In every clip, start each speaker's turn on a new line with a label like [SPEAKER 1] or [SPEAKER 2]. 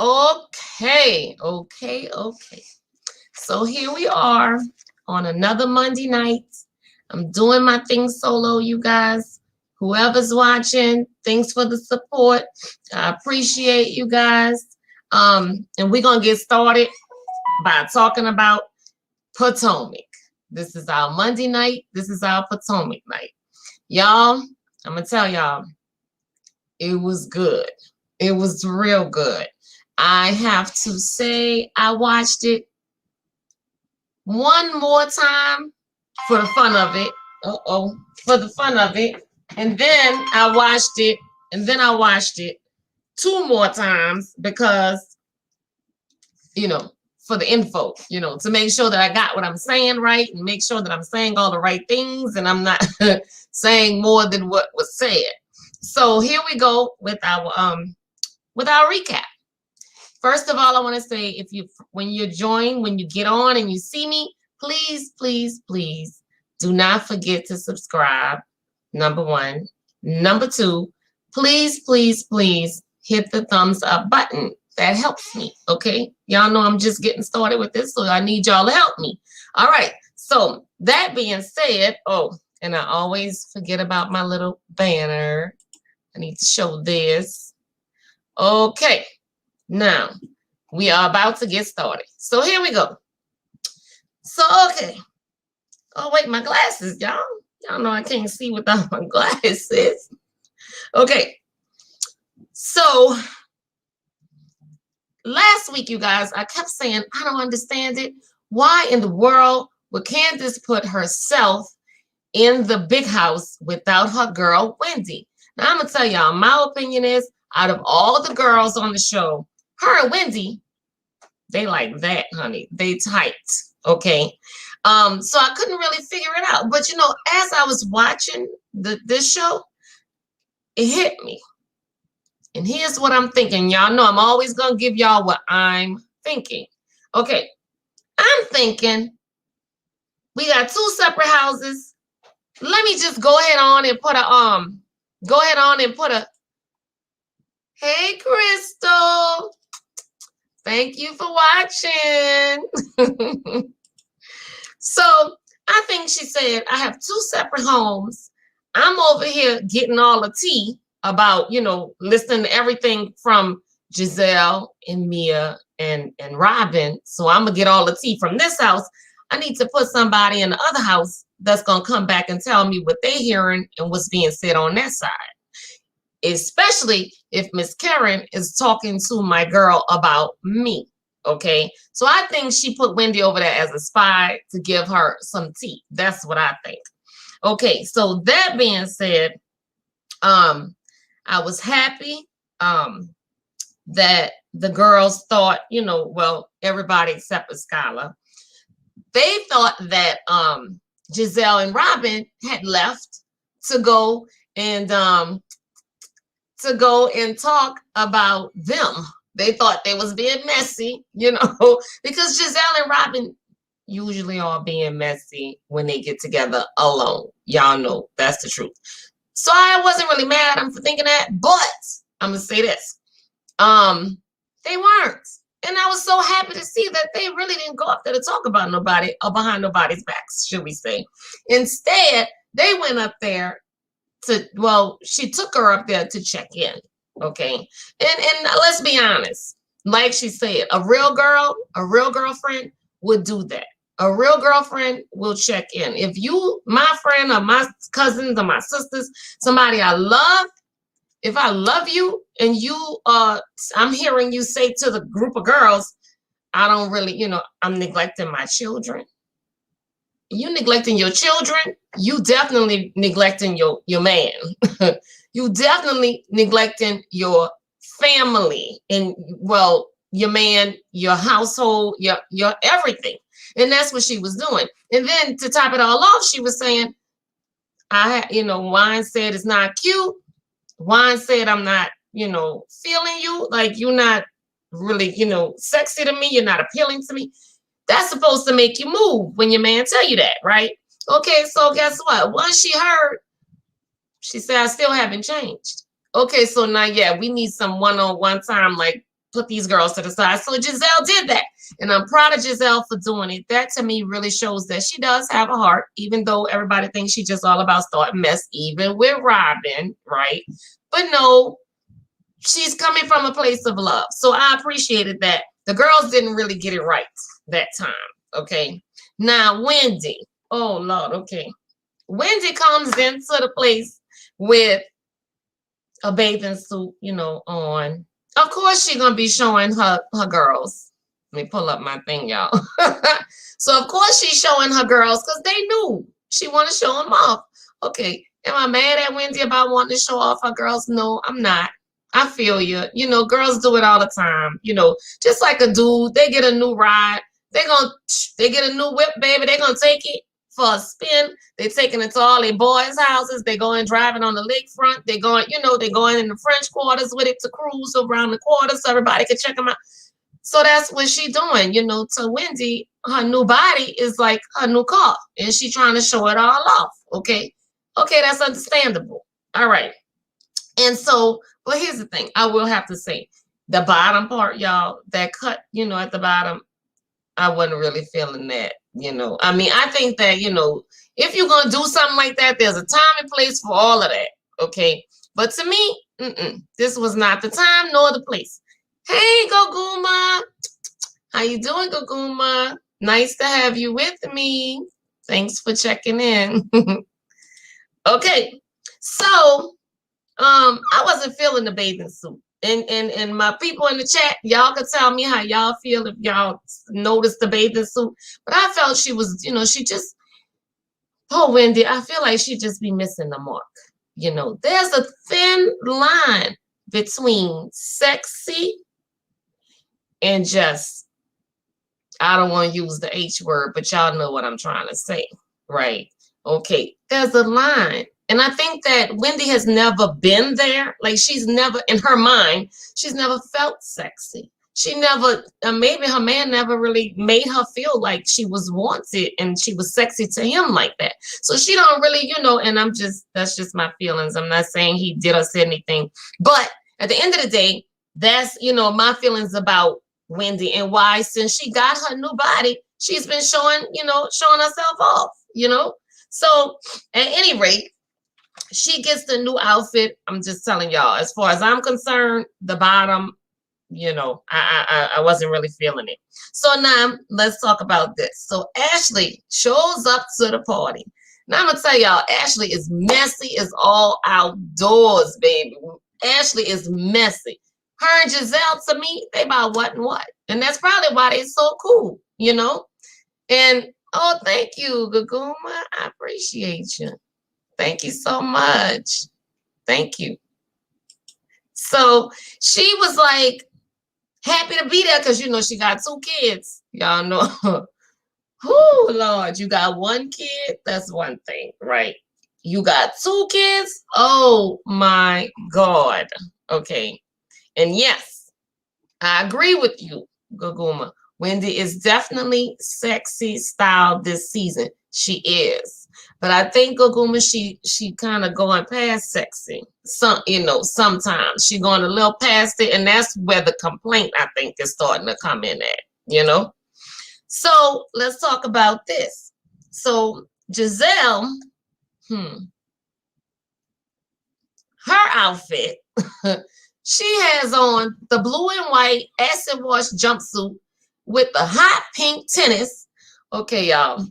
[SPEAKER 1] Okay. So here we are on another Monday night. I'm doing my thing solo, you guys. Whoever's watching, thanks for the support. I appreciate you guys. And we're gonna get started by talking about Potomac. This is our Monday night. This is our Potomac night. Y'all, I'm gonna tell y'all, it was good. It was real good. I have to say, I watched it one more time for the fun of it. For the fun of it. And then I watched it, and then I watched it two more times because, for the info, to make sure that I got what I'm saying right and make sure that I'm saying all the right things and I'm not saying more than what was said. So here we go with our recap. First of all, I want to say when you get on and you see me, please do not forget to subscribe. Number one. Number two, please hit the thumbs up button. That helps me. Okay. Y'all know I'm just getting started with this, so I need y'all to help me. All right. So that being said, and I always forget about my little banner. I need to show this. Okay. Now, we are about to get started. So here we go. So, okay. Oh, wait, my glasses, y'all. Y'all know I can't see without my glasses. Okay. So, last week, you guys, I kept saying, I don't understand it. Why in the world would Candace put herself in the big house without her girl, Wendy? Now, I'm going to tell y'all, my opinion is, out of all the girls on the show, her and Wendy, they like that, honey. They tight. Okay. So I couldn't really figure it out. But as I was watching this show, it hit me. And here's what I'm thinking. Y'all know I'm always gonna give y'all what I'm thinking. Okay. I'm thinking we got two separate houses. Let me just go ahead on and put a hey, Crystal. Thank you for watching. So I think she said, I have two separate homes. I'm over here getting all the tea about, listening to everything from Gizelle and Mia and Robin. So I'm going to get all the tea from this house. I need to put somebody in the other house that's going to come back and tell me what they're hearing and what's being said on that side. Especially if Miss Karen is talking to my girl about me. Okay. So I think she put Wendy over there as a spy to give her some tea. That's what I think. Okay. So that being said, I was happy that the girls thought, everybody except for Skylar, they thought that Gizelle and Robin had left to go and talk about them. They thought they was being messy, because Gizelle and Robin usually are being messy when they get together alone. Y'all know that's the truth. So I wasn't really mad at them for thinking that, but I'm gonna say this. They weren't. And I was so happy to see that they really didn't go up there to talk about nobody or behind nobody's backs, should we say. Instead, they went up there she took her up there to check in. Okay. And let's be honest. Like she said, a real girlfriend would do that. A real girlfriend will check in. If you, my friend or my cousins or my sisters, somebody I love, if I love you and I'm hearing you say to the group of girls, I don't really, I'm neglecting my children. You neglecting your children, you definitely neglecting your man. You definitely neglecting your family and your man, your household, your everything. And that's what she was doing. And then to top it all off, she was saying, Wine said it's not cute. Wine said I'm not, feeling you. Like you're not really, sexy to me. You're not appealing to me. That's supposed to make you move when your man tell you that, right? Okay, so guess what? Once she heard, she said, I still haven't changed. Okay, so now, we need some one-on-one time, like put these girls to the side. So Gizelle did that. And I'm proud of Gizelle for doing it. That to me really shows that she does have a heart, even though everybody thinks she's just all about starting mess, even with Robin, right? But no, she's coming from a place of love. So I appreciated that. The girls didn't really get it right that time. Okay. Now, Wendy. Oh, Lord. Okay. Wendy comes into the place with a bathing suit, on. Of course, she's gonna be showing her girls. Let me pull up my thing, y'all. So of course she's showing her girls because they knew she want to show them off. Okay, am I mad at Wendy about wanting to show off her girls? No, I'm not. I feel you. Girls do it all the time. Just like a dude, they get a new ride. They get a new whip, baby. They're gonna take it for a spin. They're taking it to all their boys' houses. They going driving on the lakefront. They going, they going in the French quarters with it to cruise around the quarter so everybody can check them out. So that's what she doing, to Wendy. Her new body is like her new car, and she trying to show it all off. Okay, that's understandable. All right, and so, but here's the thing: I will have to say, the bottom part, y'all, that cut, at the bottom, I wasn't really feeling that. I mean, I think that, if you're going to do something like that, there's a time and place for all of that. Okay. But to me, this was not the time nor the place. Hey, Goguma. How you doing, Goguma? Nice to have you with me. Thanks for checking in. Okay. So, I wasn't feeling the bathing suit. And my people in the chat, y'all can tell me how y'all feel if y'all noticed the bathing suit. But I felt she was, she just, oh, Wendy, I feel like she just be missing the mark. There's a thin line between sexy and just, I don't want to use the H word, but y'all know what I'm trying to say, right? Okay, there's a line. And I think that Wendy has never been there. Like she's never, in her mind, she's never felt sexy. She never, maybe her man never really made her feel like she was wanted and she was sexy to him like that. So she don't really, and that's just my feelings. I'm not saying he did or said anything. But at the end of the day, that's, my feelings about Wendy and why since she got her new body, she's been showing herself off, So at any rate, she gets the new outfit. I'm just telling y'all, as far as I'm concerned, the bottom, I wasn't really feeling it. So now let's talk about this. So Ashley shows up to the party. Now I'm gonna tell y'all, Ashley is messy as all outdoors, baby. Ashley is messy. Her and Gizelle, to me, they about what and what. And that's probably why they're so cool, And oh, thank you, Gaguma. I appreciate you. Thank you so much. Thank you. So she was like happy to be there because she got 2 kids. Y'all know. Oh Lord, you got 1 kid. That's one thing, right? You got 2 kids. Oh my God. Okay. And yes, I agree with you, Gaguma. Wendy is definitely sexy style this season. She is. But I think Gaguma, she kind of going past sexy. Sometimes she going a little past it, and that's where the complaint I think is starting to come in at, So let's talk about this. So Gizelle, her outfit, she has on the blue and white acid wash jumpsuit with the hot pink tennis. Okay, y'all.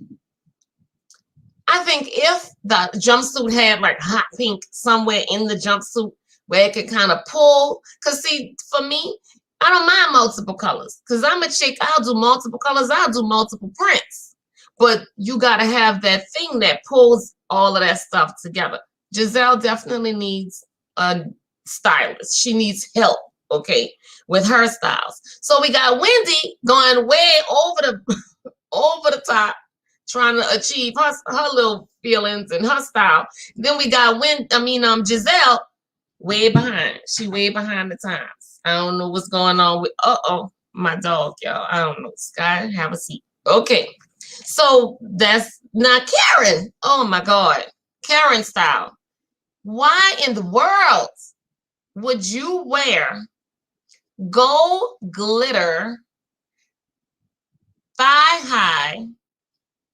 [SPEAKER 1] I think if the jumpsuit had like hot pink somewhere in the jumpsuit where it could kind of pull, because see, for me, I don't mind multiple colors because I'm a chick. I'll do multiple colors. I'll do multiple prints. But you got to have that thing that pulls all of that stuff together. Gizelle definitely needs a stylist. She needs help, okay, with her styles. So we got Wendy going way over the top, trying to achieve her little feelings and her style. Then we got Gizelle way behind. She way behind the times. I don't know what's going on with, my dog, y'all. I don't know. Sky, have a seat. Okay. So that's not Karen. Oh my God. Karen style. Why in the world would you wear gold glitter, thigh high,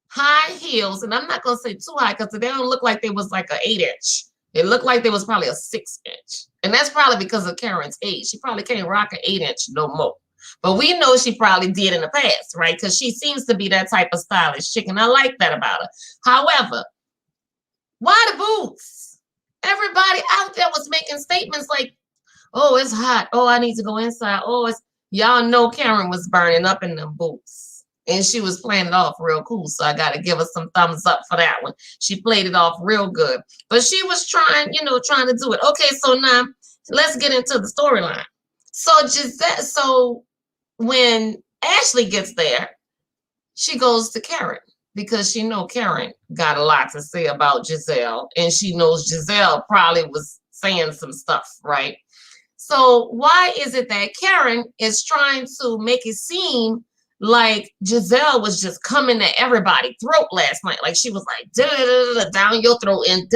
[SPEAKER 1] high heels, and I'm not gonna say too high because they don't look like they was like an 8-inch. It looked like they was probably a 6-inch, and that's probably because of Karen's age. She probably can't rock an 8-inch no more. But we know she probably did in the past, right? Because she seems to be that type of stylish chick, and I like that about her. However, why the boots? Everybody out there was making statements like, "Oh, it's hot. Oh, I need to go inside. Oh, it's..." Y'all know Karen was burning up in them boots. And she was playing it off real cool. So I got to give her some thumbs up for that one. She played it off real good. But she was trying, trying to do it. Okay, so now let's get into the storyline. So Giselle, so when Ashley gets there, she goes to Karen because she know Karen got a lot to say about Giselle. And she knows Giselle probably was saying some stuff, right? So why is it that Karen is trying to make it seem like Giselle was just coming at everybody's throat last night? Like she was like, down your throat and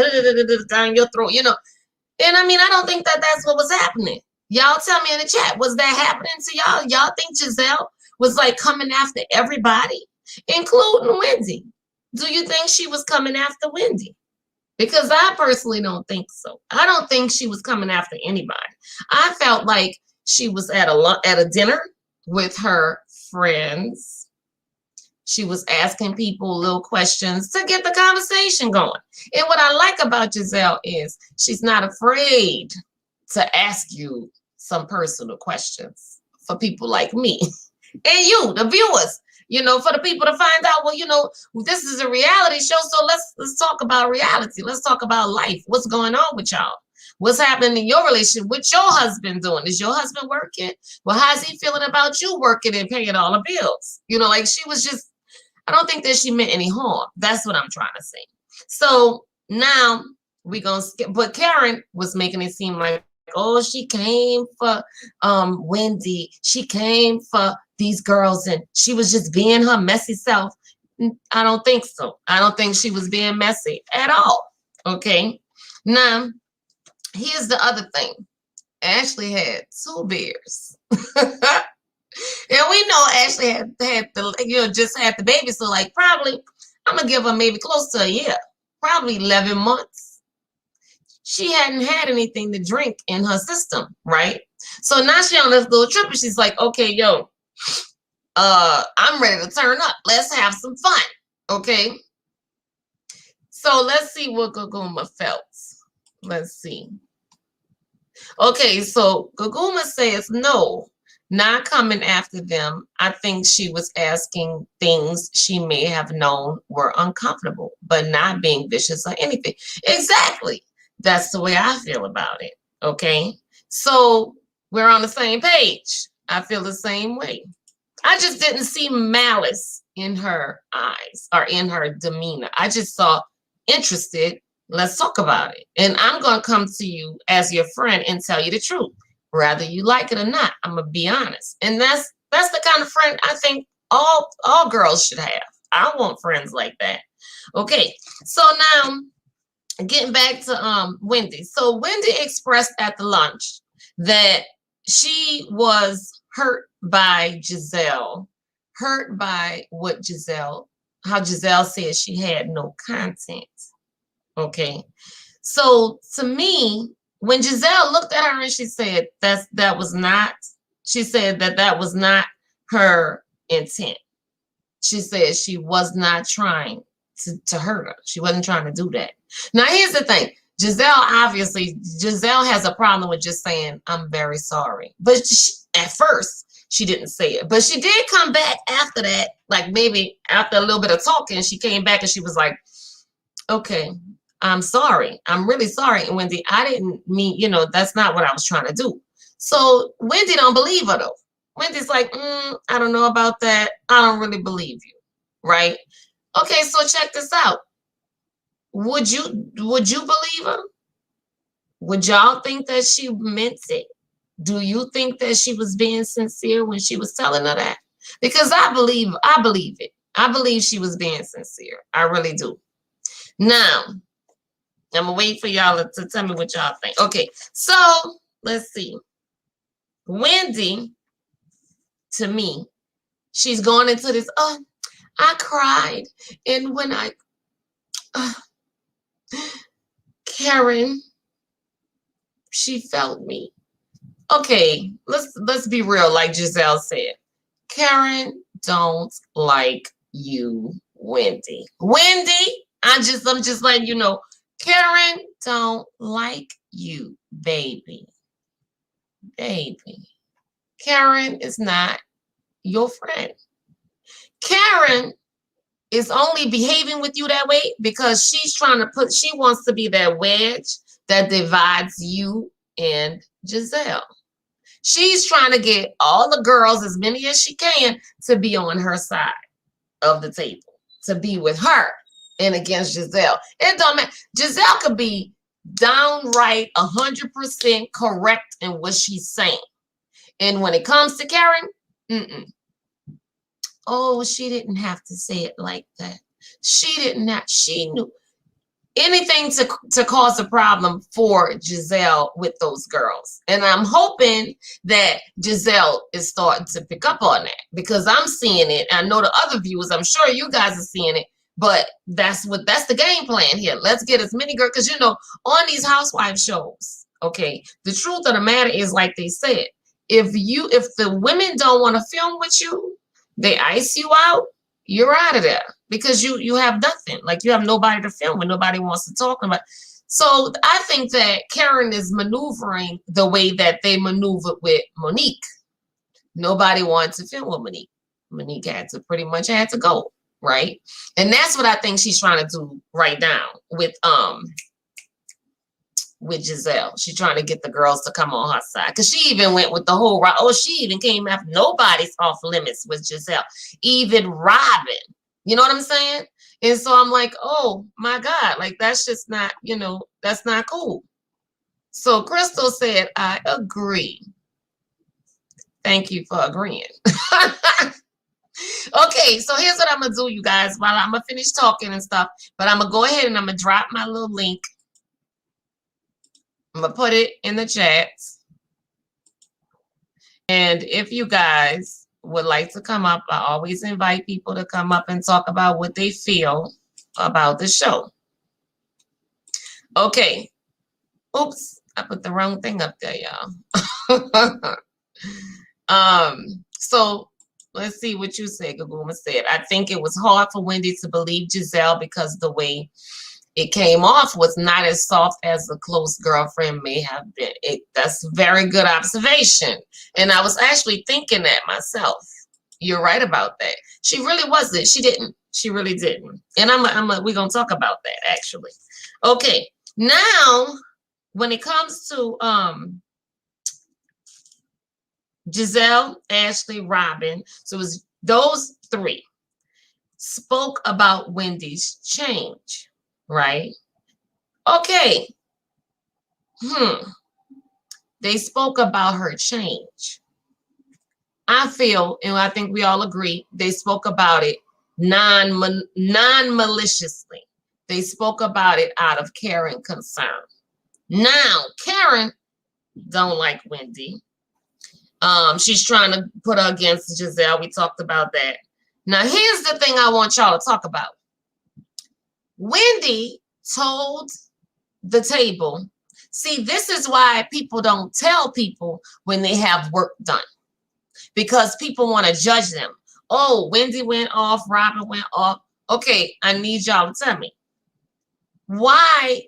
[SPEAKER 1] down your throat, And I mean, I don't think that that's what was happening. Y'all tell me in the chat, was that happening to y'all? Y'all think Giselle was like coming after everybody, including Wendy? Do you think she was coming after Wendy? Because I personally don't think so. I don't think she was coming after anybody. I felt like she was at a dinner with her friends. She was asking people little questions to get the conversation going. And what I like about Giselle is she's not afraid to ask you some personal questions for people like me and you, the viewers. For the people to find out, well, this is a reality show, so let's talk about reality. Let's talk about life. What's going on with y'all? What's happening in your relationship? What's your husband doing? Is your husband working? Well, how's he feeling about you working and paying all the bills? Like she was just, I don't think that she meant any harm. That's what I'm trying to say. So now we're going to skip, but Karen was making it seem like, oh, she came for Wendy. She came for these girls and she was just being her messy self. I don't think so. I don't think she was being messy at all. Okay. Now, here's the other thing. Ashley had 2 beers. And we know Ashley had the, just had the baby. So like probably, I'm going to give her maybe close to a year, probably 11 months. She hadn't had anything to drink in her system, right? So now she on this little trip and she's like, okay, I'm ready to turn up. Let's have some fun. Okay. So let's see what Guguma felt. Let's see. Okay, so Guguma says no, not coming after them. I think she was asking things she may have known were uncomfortable, but not being vicious or anything. Exactly. That's the way I feel about it. Okay. So we're on the same page. I feel the same way. I just didn't see malice in her eyes or in her demeanor. I just saw interested. Let's talk about it. And I'm going to come to you as your friend and tell you the truth. Whether you like it or not, I'm going to be honest. And that's the kind of friend I think all girls should have. I want friends like that. Okay. So now getting back to Wendy. So Wendy expressed at the lunch that she was hurt by Giselle, hurt by how Giselle said she had no content. Okay. So to me, when Giselle looked at her and she said that was not her intent. She said she was not trying to hurt her. She wasn't trying to do that. Now, here's the thing. Giselle has a problem with just saying, I'm very sorry. But at first, she didn't say it. But she did come back after that, like maybe after a little bit of talking, she came back and she was like, okay, I'm sorry. I'm really sorry. And Wendy, I didn't mean, that's not what I was trying to do. So Wendy don't believe her though. Wendy's like, I don't know about that. I don't really believe you. Right? Okay, so check this out. Would you believe her? Would y'all think that she meant it? Do you think that she was being sincere when she was telling her that? Because I believe it. I believe she was being sincere. I really do. Now, I'm gonna wait for y'all to tell me what y'all think. Okay, so let's see. Wendy, to me, she's gone into this, I cried. And when Karen, she felt me. Okay, let's be real, like Gizelle said. Karen don't like you, Wendy. Wendy, I'm just letting you know, Karen don't like you, baby. Baby. Karen is not your friend. Karen is only behaving with you that way because she wants to be that wedge that divides you and Gizelle. She's trying to get all the girls, as many as she can, to be on her side of the table, to be with her and against Gizelle. It don't matter. Gizelle could be downright 100% correct in what she's saying. And when it comes to Karen, oh, she didn't have to say it like that. She knew anything to cause a problem for Gizelle with those girls. And I'm hoping that Gizelle is starting to pick up on that because I'm seeing it. I know the other viewers, I'm sure you guys are seeing it, but that's the game plan here. Let's get as many girls, because on these housewife shows, okay, the truth of the matter is, like they said, if the women don't want to film with you, they ice you out, you're out of there because you have nothing. Like, you have nobody to film with, nobody wants to talk about. So I think that Karen is maneuvering the way that they maneuvered with Monique. Nobody wanted to film with Monique. Monique had to go, right? And that's what I think she's trying to do right now with Gizelle. She's trying to get the girls to come on her side. Because she even went with the whole, she even came after, nobody's off limits with Gizelle. Even Robin. You know what I'm saying? And so I'm like, oh my God, like that's just not, that's not cool. So Crystal said, I agree. Thank you for agreeing. Okay, so here's what I'm going to do, you guys, while I'm going to finish talking and stuff. But I'm going to go ahead and I'm going to drop my little link. I'm going to put it in the chat. And if you guys would like to come up, I always invite people to come up and talk about what they feel about the show. Okay. Oops, I put the wrong thing up there, y'all. So let's see what you say. Gaguma said, I think it was hard for Wendy to believe Gizelle because the way it came off was not as soft as a close girlfriend may have been. That's a very good observation. And I was actually thinking that myself. You're right about that. She really wasn't. She didn't. She really didn't. And we're going to talk about that, actually. Okay. Now, when it comes to Gizelle, Ashley, Robin, so it was those three spoke about Wendy's change. Right? Okay. They spoke about her change. I feel, and I think we all agree, they spoke about it non-maliciously. They spoke about it out of care and concern. Now, Karen don't like Wendy. She's trying to put her against Gizelle. We talked about that. Now, here's the thing I want y'all to talk about. Wendy told the table, see, this is why people don't tell people when they have work done, because people want to judge them. Oh, Wendy went off, Robin went off. Okay, I need y'all to tell me, why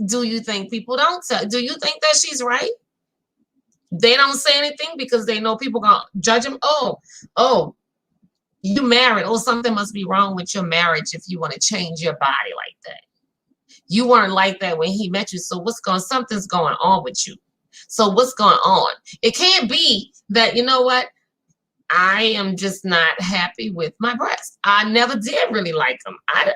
[SPEAKER 1] do you think people don't tell? Do you think that she's right? They don't say anything because they know people gonna judge them. Oh, you married. Oh, something must be wrong with your marriage if you want to change your body like that. You weren't like that when he met you. So something's going on with you. So what's going on? It can't be that, you know what? I am just not happy with my breasts. I never did really like them. I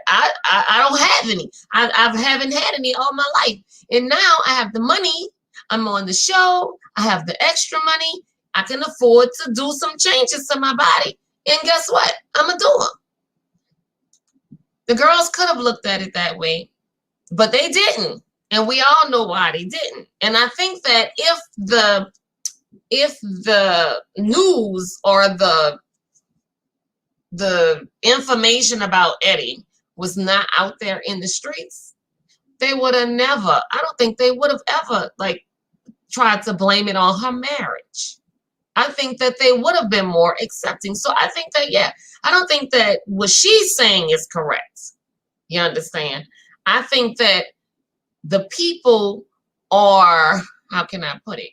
[SPEAKER 1] don't have any. I haven't had any all my life. And now I have the money. I'm on the show. I have the extra money. I can afford to do some changes to my body. And guess what? I'm going to do them. The girls could have looked at it that way, but they didn't. And we all know why they didn't. And I think that if if the news or the information about Eddie was not out there in the streets, they would have never, I don't think they would have ever like tried to blame it on her marriage. I think that they would have been more accepting. So I think that, yeah, I don't think that what she's saying is correct. You understand? I think that the people are, how can I put it?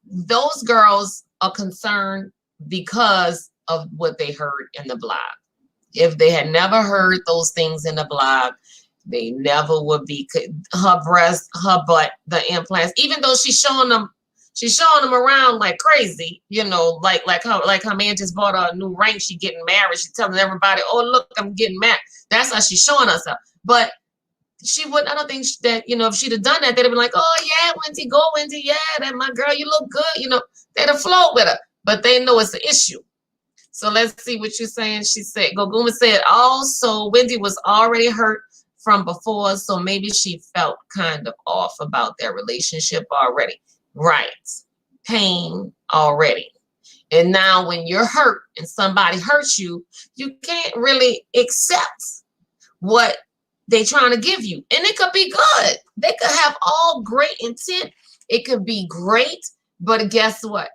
[SPEAKER 1] Those girls are concerned because of what they heard in the blog. If they had never heard those things in the blog, they never would be. Her breast, her butt, the implants, even though she's showing them around like crazy, you know, like her man just bought her a new ring. She getting married. She's telling everybody, "Oh, look, I'm getting married." That's how she's showing herself. But she wouldn't. I don't think that, you know, if she'd have done that, they'd have been like, "Oh yeah, Wendy, go Wendy, yeah, that my girl, you look good," you know. They'd have flowed with her, but they know it's an issue. So let's see what you're saying. She said, Goguma said, also, Wendy was already hurt from before, so maybe she felt kind of off about their relationship already. Right. Pain already. And now when you're hurt and somebody hurts you, you can't really accept what they're trying to give you. And it could be good. They could have all great intent. It could be great, but guess what?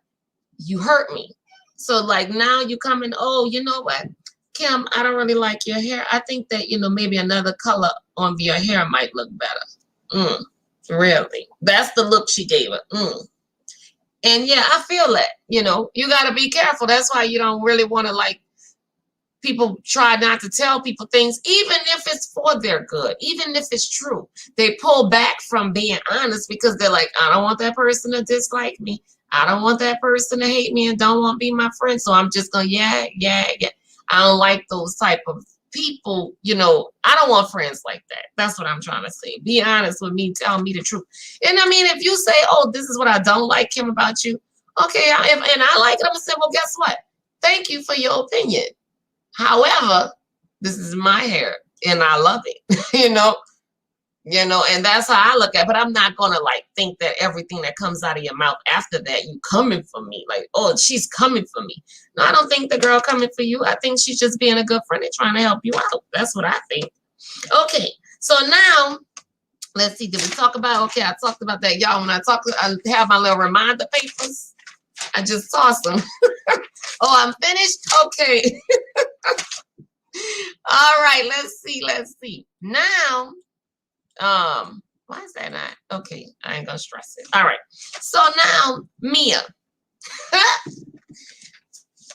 [SPEAKER 1] You hurt me. So like now you come in, oh, you know what, Kim, I don't really like your hair. I think that, you know, maybe another color on your hair might look better. Really? That's the look she gave her. And yeah, I feel that, you know, you got to be careful. That's why you don't really want to, like, people try not to tell people things, even if it's for their good, even if it's true. They pull back from being honest because they're like, I don't want that person to dislike me. I don't want that person to hate me and don't want to be my friend. So I'm just going, yeah. I don't like those type of people, you know. I don't want friends like that. That's what I'm trying to say. Be honest with me. Tell me the truth. And I mean, if you say, oh, this is what I don't like, Kim, about you. Okay, and I like it, I'm going to say, well, guess what? Thank you for your opinion. However, this is my hair and I love it, you know, and that's how I look at it. But I'm not going to like think that everything that comes out of your mouth after that, you coming for me. Like, oh, she's coming for me. No, I don't think the girl coming for you. I think she's just being a good friend and trying to help you out. That's what I think. Okay. So now let's see. Did we talk about, okay, I talked about that. Y'all, when I have my little reminder papers. I just tossed them. Oh, I'm finished? Okay. All right, let's see. Now, why is that not? Okay, I ain't gonna stress it. All right. So now, Mia.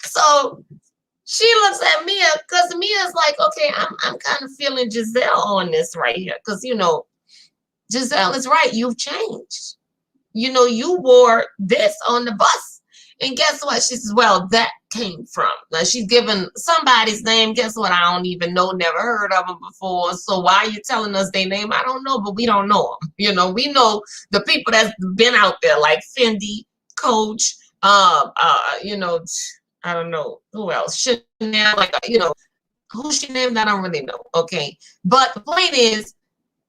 [SPEAKER 1] So she looks at Mia because Mia's like, okay, I'm kind of feeling Gizelle on this right here. Because, you know, Gizelle is right. You've changed. You know, you wore this on the bus. And guess what? She says, well, that came from. Now, she's given somebody's name. Guess what? I don't even know. Never heard of them before. So why are you telling us their name? I don't know, but we don't know them. You know, we know the people that's been out there, like Fendi, Coach, you know, I don't know who else. Chanel, like, you know, who she named, I don't really know. Okay. But the point is,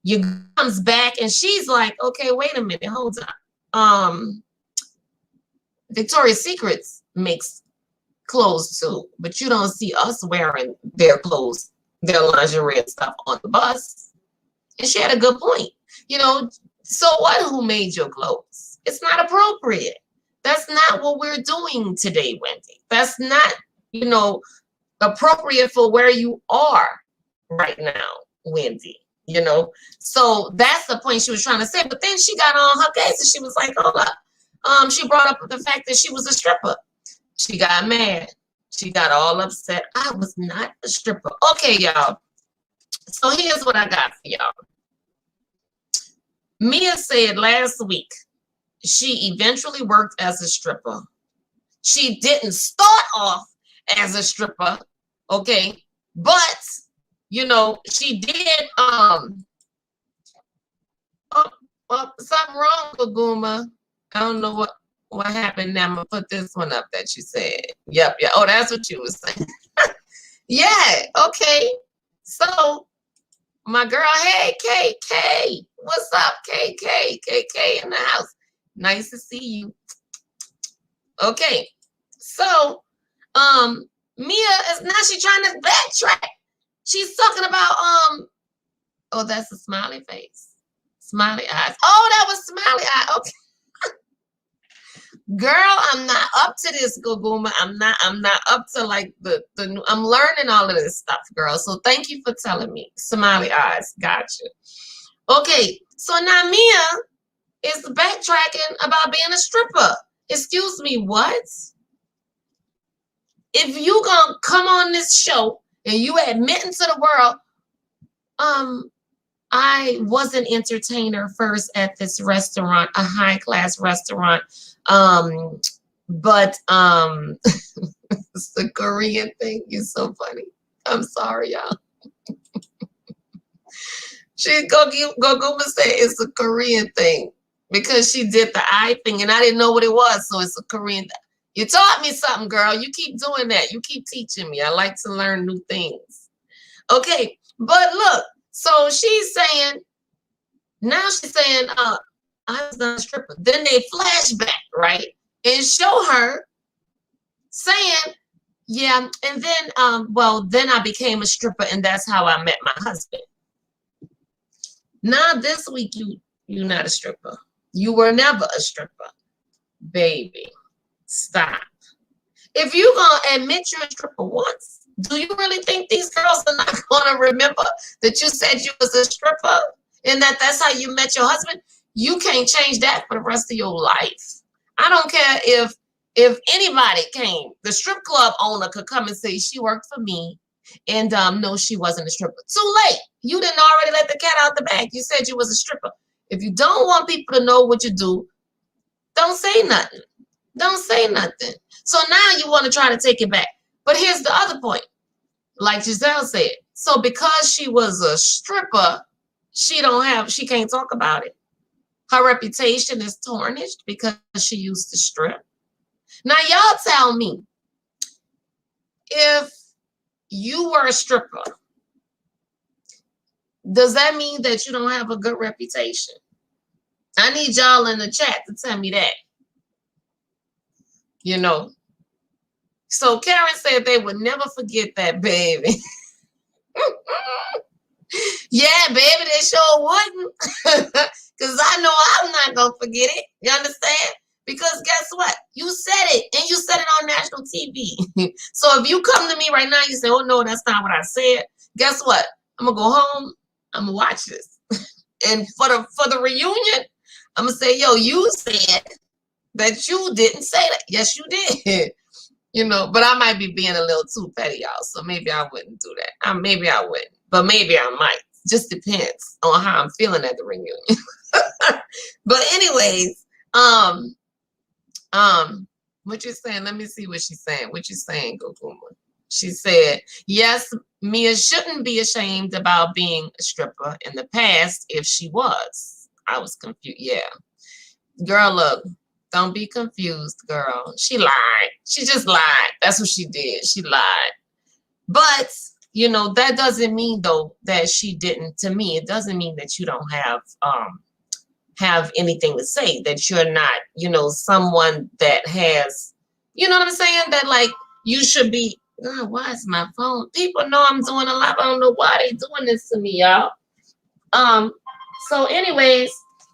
[SPEAKER 1] you comes back and she's like, okay, wait a minute, hold on. Victoria's Secrets makes clothes too, but you don't see us wearing their clothes, their lingerie and stuff on the bus. And she had a good point. You know, so what? Who made your clothes? It's not appropriate. That's not what we're doing today, Wendy. That's not, you know, appropriate for where you are right now, Wendy. You know, so that's the point she was trying to say. But then she got on her case and she was like, hold up. She brought up the fact that she was a stripper. She got mad. She got all upset. I was not a stripper. Okay, y'all. So here's what I got for y'all. Mia said last week she eventually worked as a stripper. She didn't start off as a stripper, okay? But, you know, she did, something wrong with Guma. I don't know what happened now. I'm going to put this one up that you said. Yep. Oh, that's what you was saying. Yeah. Okay. So my girl, hey, KK. What's up, KK? KK in the house. Nice to see you. Okay, so Mia is now she's trying to backtrack. She's talking about oh, that's a smiley face, smiley eyes. Oh, that was smiley eye. Okay, girl, I'm not up to this, Goguma. I'm not up to like the I'm learning all of this stuff, girl. So thank you for telling me. Smiley eyes, gotcha. Okay, so now Mia is backtracking about being a stripper. Excuse me, what? If you gonna come on this show and you admitting to the world, I was an entertainer first at this restaurant, a high class restaurant. But it's the Korean thing. You're so funny. I'm sorry, y'all. She go say it's a Korean thing because she did the eye thing and I didn't know what it was, so it's a Korean thing. You taught me something, girl. You keep doing that. You keep teaching me. I like to learn new things. Okay, but look, so she's saying, now she's saying, I was not a stripper. Then they flash back, right? And show her saying, yeah, and then, well, then I became a stripper and that's how I met my husband. Now this week, you're not a stripper. You were never a stripper. Baby, stop. If you're going to admit you're a stripper once, do you really think these girls are not going to remember that you said you was a stripper and that that's how you met your husband? You can't change that for the rest of your life. I don't care if anybody came, the strip club owner could come and say she worked for me and no, she wasn't a stripper. Too late. You didn't already let the cat out the bag. You said you was a stripper. If you don't want people to know what you do, don't say nothing. Don't say nothing. So now you want to try to take it back. But here's the other point. Like Gizelle said, so because she was a stripper, she can't talk about it. Her reputation is tarnished because she used to strip. Now y'all tell me, if you were a stripper, does that mean that you don't have a good reputation? I need y'all in the chat to tell me that. You know. So Karen said they would never forget that, baby. Yeah, baby, they sure wouldn't. Because I know I'm not going to forget it. You understand? Because guess what? You said it, and you said it on national TV. So if you come to me right now, you say, oh, no, that's not what I said. Guess what? I'm going to go home. I'm going to watch this. And for the reunion, I'm going to say, yo, you said that you didn't say that. Yes, you did. You know, but I might be being a little too petty, y'all. So maybe I wouldn't do that. Maybe I wouldn't, but maybe I might. Just depends on how I'm feeling at the reunion. But anyways, what you saying? Let me see what she's saying. What you saying, Gokuma? She said, yes, Mia shouldn't be ashamed about being a stripper in the past if she was. I was confused. Yeah. Girl, look. Don't be confused, girl. She lied. She just lied. That's what she did. She lied. But, you know, that doesn't mean, though, that she didn't. To me, it doesn't mean that you don't have anything to say, that you're not, you know, someone that has, you know what I'm saying? That, like, you should be, God, why is my phone? People know I'm doing a live. I don't know why they doing this to me, y'all. So anyways,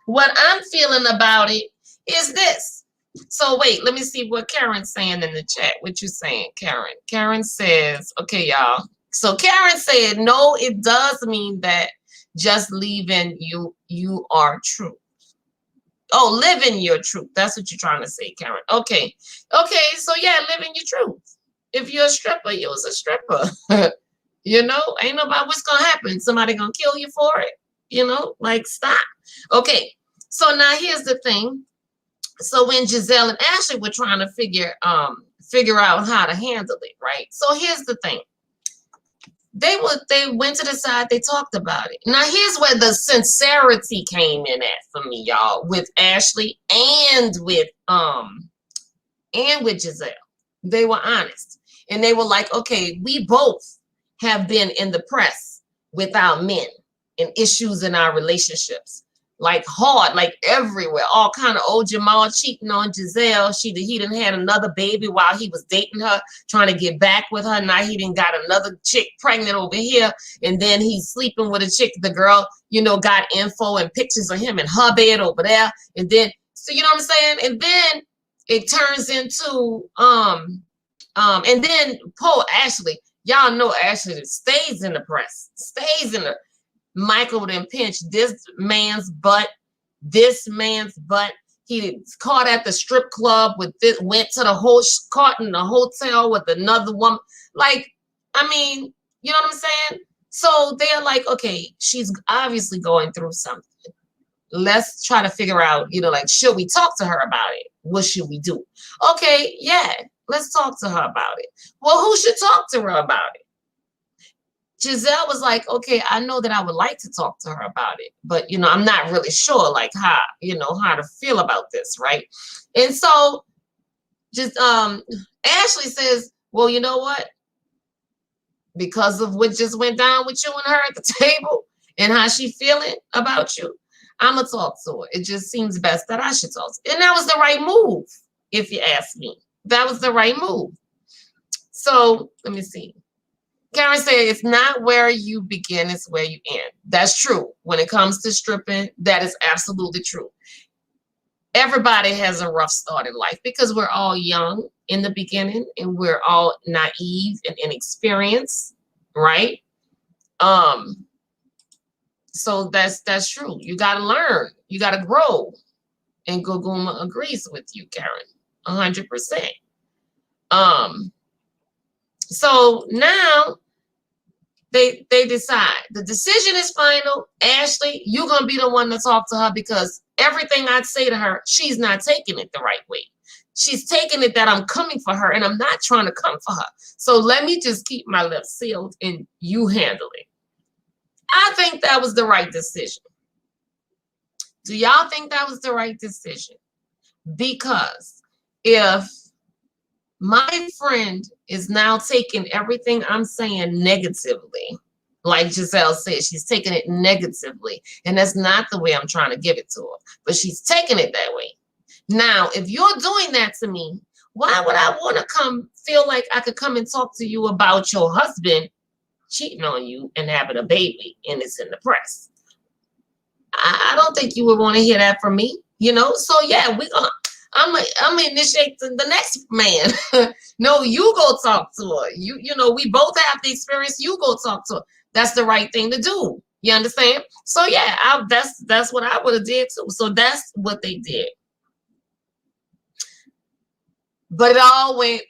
[SPEAKER 1] what I'm feeling about it is this. So wait, let me see what Karen's saying in the chat. What you saying, Karen? Karen says, okay, y'all. So Karen said, no, it does mean that just leaving you are true. Oh, living your truth. That's what you're trying to say, Karen. Okay. Okay, so yeah, living your truth. If you're a stripper, you was a stripper. You know, ain't nobody what's gonna happen. Somebody gonna kill you for it. You know, like stop. Okay, so now here's the thing. So when Gizelle and Ashley were trying to figure out how to handle it, right? So here's the thing. They went to the side, they talked about it. Now here's where the sincerity came in at for me, y'all, with Ashley and with Gizelle. They were honest. And they were like, okay, we both have been in the press with our men and issues in our relationships. like hard, like everywhere, all kind of old Jamal cheating on Gizelle. He didn't had another baby while he was dating her, trying to get back with her. Now he didn't got another chick pregnant over here, and then he's sleeping with a chick. The girl, got info and pictures of him in her bed over there, and then so you know what I'm saying. And then it turns into and then poor Ashley. Y'all know Ashley stays in the press, stays in the. Michael then pinched this man's butt. He caught at the strip club with this, went to the whole, caught in the hotel with another woman. Like, I mean, you know what I'm saying? So they're like, okay, she's obviously going through something. Let's try to figure out, like, should we talk to her about it? What should we do? Okay, yeah, let's talk to her about it. Well, who should talk to her about it? Gizelle was like, okay, I know that I would like to talk to her about it, but I'm not really sure like how to feel about this, right? And so just Ashley says, well, you know what? Because of what just went down with you and her at the table and how she feeling about you, I'm gonna talk to her. It just seems best that I should talk to her. And that was the right move, if you ask me. That was the right move. So let me see. Karen said, it's not where you begin, it's where you end. That's true. When it comes to stripping, that is absolutely true. Everybody has a rough start in life because we're all young in the beginning and we're all naive and inexperienced, right? So that's true. You got to learn. You got to grow. And Guguma agrees with you, Karen, 100%. So now they decide. The decision is final. Ashley, you're going to be the one to talk to her because everything I'd say to her, she's not taking it the right way. She's taking it that I'm coming for her and I'm not trying to come for her. So let me just keep my lips sealed and you handle it. I think that was the right decision. Do y'all think that was the right decision? Because if my friend is now taking everything I'm saying negatively, like Gizelle said, she's taking it negatively, and that's not the way I'm trying to give it to her, but she's taking it that way. Now, if you're doing that to me, why would I want to feel like I could come and talk to you about your husband cheating on you and having a baby and it's in the press? I don't think you would want to hear that from me, So yeah, I'm gonna initiate the next man. No, you go talk to her. We both have the experience. You go talk to her. That's the right thing to do. You understand? So yeah, that's what I would have did too. So that's what they did. But it all went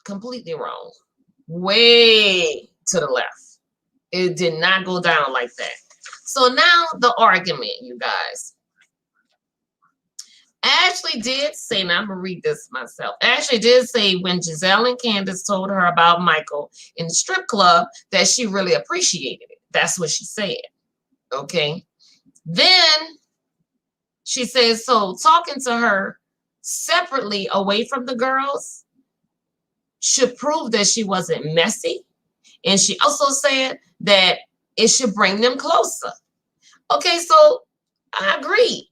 [SPEAKER 1] completely wrong. Way to the left. It did not go down like that. So now the argument, you guys. Ashley did say, now I'm going to read this myself. Ashley did say when Gizelle and Candace told her about Michael in the strip club that she really appreciated it. That's what she said. Okay. Then she says, so talking to her separately away from the girls should prove that she wasn't messy. And she also said that it should bring them closer. Okay, so I agree.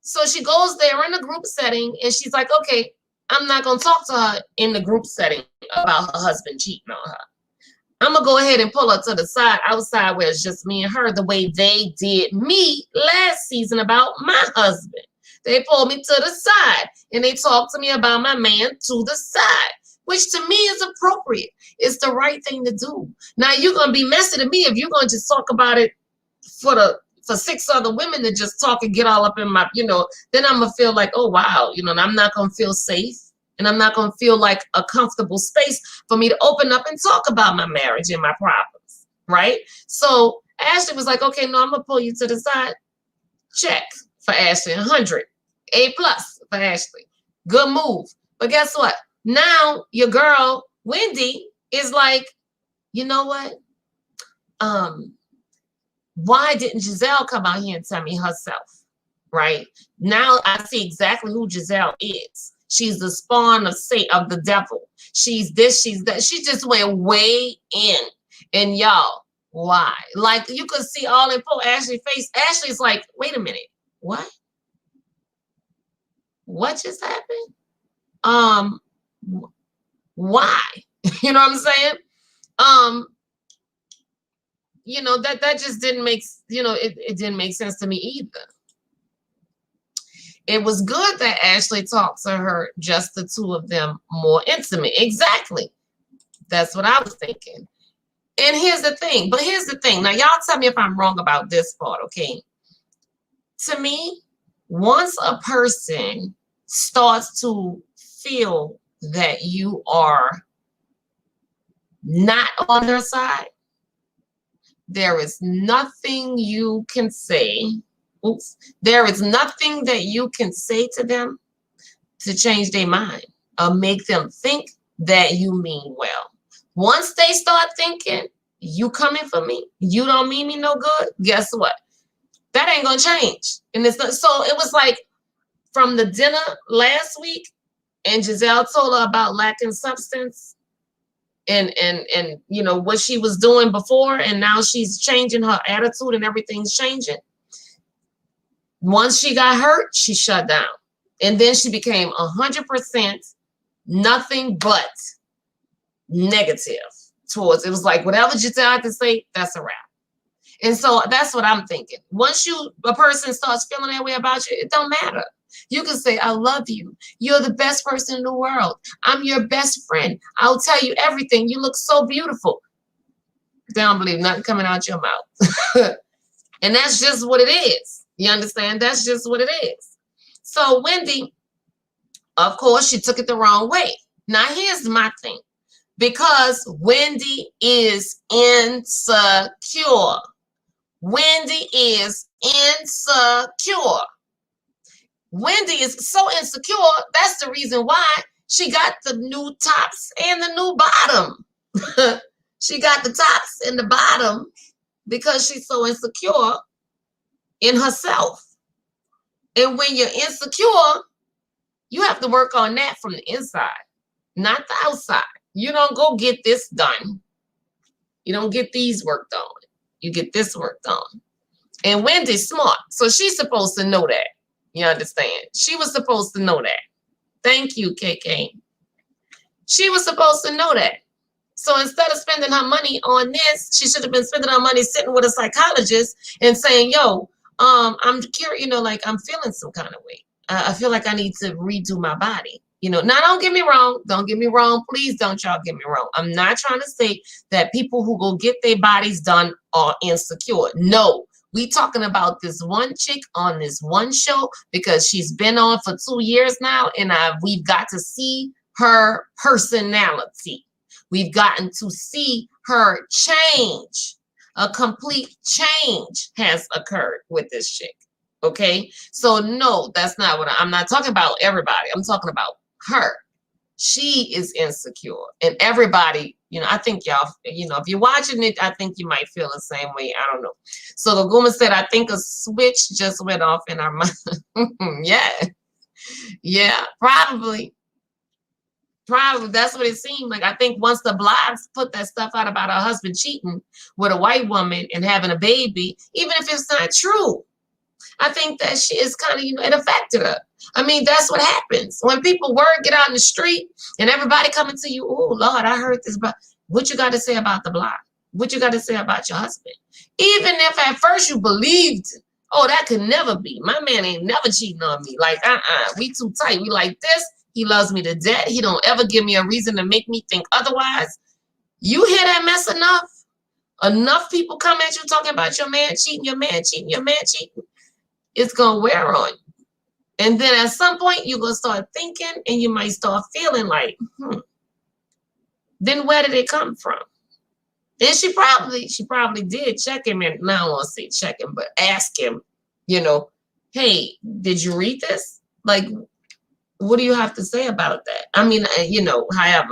[SPEAKER 1] So she goes there in a group setting and she's like, okay, I'm not going to talk to her in the group setting about her husband cheating on her. I'm going to go ahead and pull her to the side, outside where it's just me and her, the way they did me last season about my husband. They pulled me to the side and they talked to me about my man to the side, which to me is appropriate. It's the right thing to do. Now, you're going to be messy to me if you're going to just talk about it for 6 other women to just talk and get all up in my, then I'm going to feel like, oh, wow, and I'm not going to feel safe. And I'm not going to feel like a comfortable space for me to open up and talk about my marriage and my problems, right? So Ashley was like, okay, no, I'm going to pull you to the side. Check for Ashley, 100. A+ for Ashley. Good move. But guess what? Now your girl, Wendy, is like, you know what? Why didn't Gizelle come out here and tell me herself, right? Now I see exactly who Gizelle is. She's the spawn of of the devil. She's this, she's that. She just went way in. And y'all, Why? Like you could see all in poor Ashley's face. Ashley's like, wait a minute, what? What just happened? Why? You know what I'm saying? Um, that just didn't make, it didn't make sense to me either. It was good that Ashley talked to her, just the two of them, more intimate. Exactly. That's what I was thinking. And here's the thing. Now, y'all tell me if I'm wrong about this part, okay? To me, once a person starts to feel that you are not on their side, there is nothing you can say. There is nothing that you can say to them to change their mind or make them think that you mean well. Once they start thinking, you coming for me, you don't mean me no good, guess what? That ain't gonna change. And it's not, so it was like from the dinner last week, and Gizelle told her about lacking substance and what she was doing before, and now she's changing her attitude and everything's changing. Once she got hurt, she shut down. And then she became 100% nothing but negative towards it. Was like whatever Gizelle had to say, that's a wrap. And so that's what I'm thinking. Once a person starts feeling that way about you, it don't matter. You can say, I love you. You're the best person in the world. I'm your best friend. I'll tell you everything. You look so beautiful. They don't believe nothing coming out your mouth. And that's just what it is. You understand? That's just what it is. So Wendy, of course, she took it the wrong way. Now, here's my thing. Because Wendy is insecure. Wendy is insecure. Wendy is so insecure. That's the reason why she got the new tops and the new bottom. She got the tops and the bottom because she's so insecure in herself. And when you're insecure, you have to work on that from the inside, not the outside. You don't go get this done. You don't get these worked on. You get this worked on. And Wendy's smart, so she's supposed to know that. You understand? She was supposed to know that. Thank you, KK. She was supposed to know that. So instead of spending her money on this, she should have been spending her money sitting with a psychologist and saying, yo, I'm curious, like I'm feeling some kind of way. I feel like I need to redo my body. Now don't get me wrong. Don't get me wrong. Please don't y'all get me wrong. I'm not trying to say that people who go get their bodies done are insecure. No, we talking about this one chick on this one show because she's been on for 2 years now, and we've got to see her personality. We've gotten to see her change. A complete change has occurred with this chick. Okay, so no, that's not what I'm not talking about. Everybody, I'm talking about her. She is insecure, and everybody, I think y'all, if you're watching it, I think you might feel the same way. I don't know. So the Guma said, I think a switch just went off in our mind. Yeah, probably. That's what it seemed like. I think once the blogs put that stuff out about her husband cheating with a white woman and having a baby, even if it's not true, I think that she is kind of, it affected her. I mean, that's what happens. When people get out in the street and everybody coming to you, oh, Lord, I heard this, but what you got to say about the blog? What you got to say about your husband? Even if at first you believed, oh, that could never be. My man ain't never cheating on me. Like, we too tight. We like this. He loves me to death. He don't ever give me a reason to make me think otherwise. You hear that mess enough? Enough people come at you talking about your man cheating, your man cheating, your man cheating. It's going to wear on you. And then at some point, you're going to start thinking and you might start feeling like, then where did it come from? And she probably did check him, and now I don't want to say check him, but ask him, hey, did you read this? Like, what do you have to say about that? I mean, however,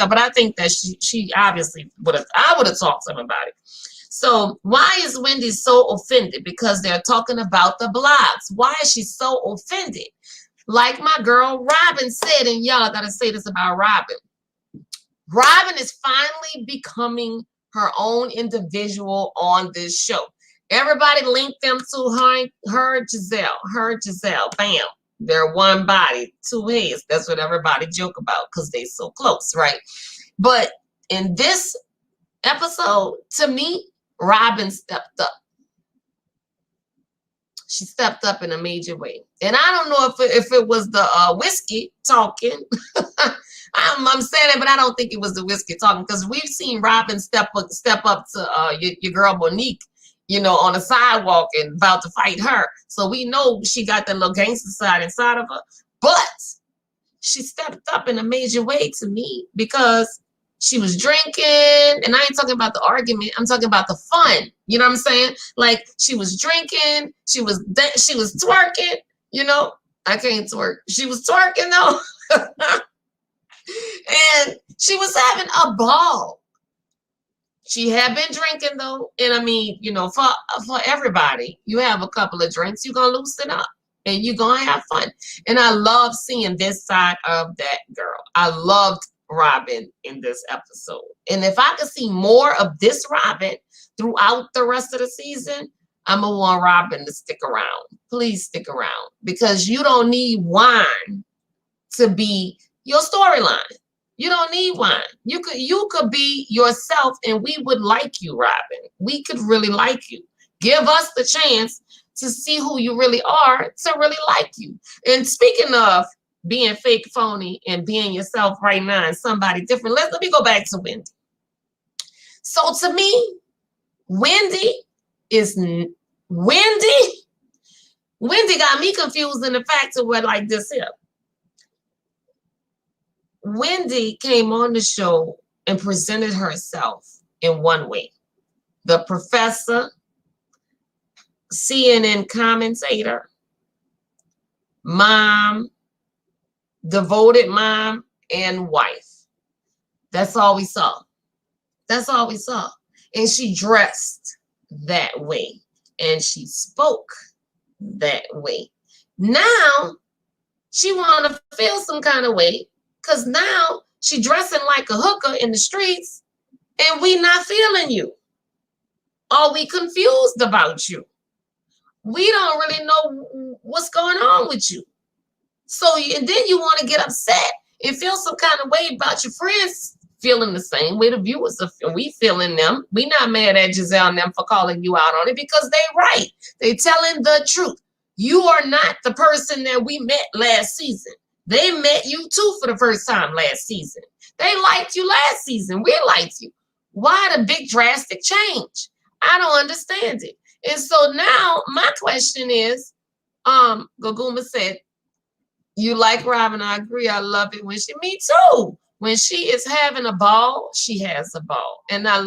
[SPEAKER 1] but I think that she obviously I would have talked to him about it. So why is Wendy so offended? Because they're talking about the blogs. Why is she so offended? Like my girl Robin said, and y'all got to say this about Robin. Robin is finally becoming her own individual on this show. Everybody linked them to her Gizelle, bam. They're one body, two heads. That's what everybody joke about because they so close, right? But in this episode, to me, Robin stepped up. She stepped up in a major way. And I don't know if it was the whiskey talking. I'm saying it, but I don't think it was the whiskey talking because we've seen Robin step up to your girl Monique, you know, on the sidewalk and about to fight her. So we know she got that little gangster side inside of her. But she stepped up in a major way to me because she was drinking, and I ain't talking about the argument. I'm talking about the fun. You know what I'm saying? Like she was drinking, she was twerking. You know, I can't twerk. She was twerking though, and she was having a ball. She had been drinking though, and I mean, you know, for everybody, you have a couple of drinks, you're gonna loosen up, and you're gonna have fun. And I love seeing this side of that girl. I loved Robin in this episode. And if I could see more of this Robin throughout the rest of the season, I'm gonna want Robin to stick around. Please stick around because you don't need wine to be your storyline. You don't need wine. You could be yourself and we would like you, Robin. We could really like you. Give us the chance to see who you really are, to really like you. And speaking of being fake, phony, and being yourself right now and somebody different. Let me go back to Wendy. So to me, Wendy got me confused in the fact of what like this here. Wendy came on the show and presented herself in one way. The professor, CNN commentator, mom, devoted mom, and wife. That's all we saw. That's all we saw. And she dressed that way. And she spoke that way. Now, she want to feel some kind of way because now she dressing like a hooker in the streets and we not feeling you. Are we confused about you? We don't really know what's going on with you. So, and then you want to get upset and feel some kind of way about your friends feeling the same way the viewers are. We feeling them. We not mad at Gizelle and them for calling you out on it because they right. They telling the truth. You are not the person that we met last season. They met you too for the first time last season. They liked you last season. We liked you. Why the big drastic change? I don't understand it. And so now my question is, Gaguma said, you like Robin, I agree. I love it when me too. When she is having a ball, she has a ball. And I